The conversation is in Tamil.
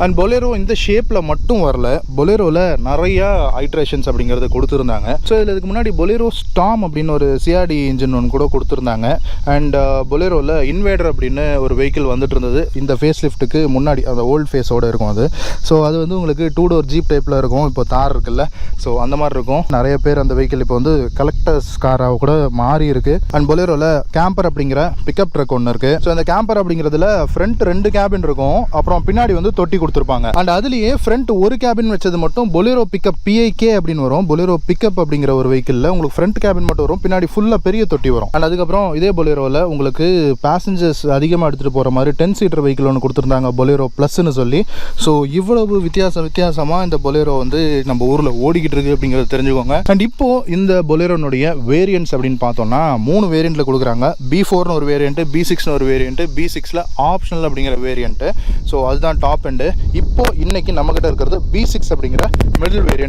அண்ட் பொலேரோ இந்த ஷேப்பில் மட்டும் வரல, பொலேரோவில் நிறையா ஐட்ரேஷன்ஸ் அப்படிங்கிறத கொடுத்துருந்தாங்க. ஸோ இதில் இதுக்கு முன்னாடி பொலேரோ ஸ்டாம் அப்படின்னு ஒரு சிஆர்டி இன்ஜின் ஒன்று கூட கொடுத்துருந்தாங்க. அண்ட் பொலேரோவில் இன்வேடர் அப்படின்னு ஒரு வெஹிக்கிள் வந்துட்டு இருந்தது. இந்த ஃபேஸ் லிஃப்ட்டுக்கு முன்னாடி அந்த ஓல்டு ஃபேஸோடு இருக்கும் அது. ஸோ அது வந்து உங்களுக்கு 2 டோர் ஜீப் டைப்பில் இருக்கும். இப்போ தார் இருக்குல்ல, ஸோ அந்த மாதிரி இருக்கும். நிறைய பேர் அந்த வெஹிக்கிள் இப்போ வந்து கலெக்டர்ஸ் காராக கூட மாறி இருக்கு. அண்ட் பொலேரோவில் கேம்பர் அப்படிங்கிற பிக்கப் ட்ரக் ஒன்று இருக்கு. ஸோ அந்த கேம்பர் அப்படிங்கிறதுல ஃப்ரண்ட் 2 கேபின் இருக்கும், அப்புறம் பின்னாடி வந்து தொட்டி கொடுத்துருப்பாங்க. அண்ட் அதுலேயே ஃப்ரண்ட் ஒரு கேபின் வச்சது மட்டும் பொலேரோ பிக்கப் PIK அப்படின்னு வரும். பொலேரோ பிக்கப் அப்படிங்கிற ஒரு வெஹிக்கிளில் உங்களுக்கு ஃப்ரண்ட் கேபின் மட்டும் வரும், பின்னாடி ஃபுல்லாக பெரிய தொட்டி வரும். அண்ட் அதுக்கப்புறம் இதே பொலேரோவில் உங்களுக்கு பேசஞ்சர்ஸ் அதிகமாக எடுத்துகிட்டு போகிற மாதிரி 10 சீட்டர் வெஹிக்கிள் ஒன்று கொடுத்துருந்தாங்க, பொலேரோ ப்ளஸ்ன்னு சொல்லி. ஸோ இவ்வளவு வித்தியாசமாக இந்த பொலேரோ வந்து நம்ம ஊரில் ஓடிக்கிட்டு இருக்கு அப்படிங்கிறத தெரிஞ்சுக்கோங்க. அண்ட் இப்போ இந்த பொலேரோனுடைய வேரியன்ட்ஸ் அப்படின்னு பார்த்தோம்னா 3 வேரியண்ட்டில் கொடுக்குறாங்க. B4னு ஒரு வேரியண்ட்டு, B6னு ஒரு வேரியண்ட்டு, B6ல் ஆப்ஷனல் அப்படிங்கிற வேரியண்ட்டு. ஸோ அதுதான் டாப் எண்டு. இப்போ இன்னைக்கு நம்மகிட்ட இருக்கிறது B6 அப்படிங்கிற மிடில் வேரியன்ட்.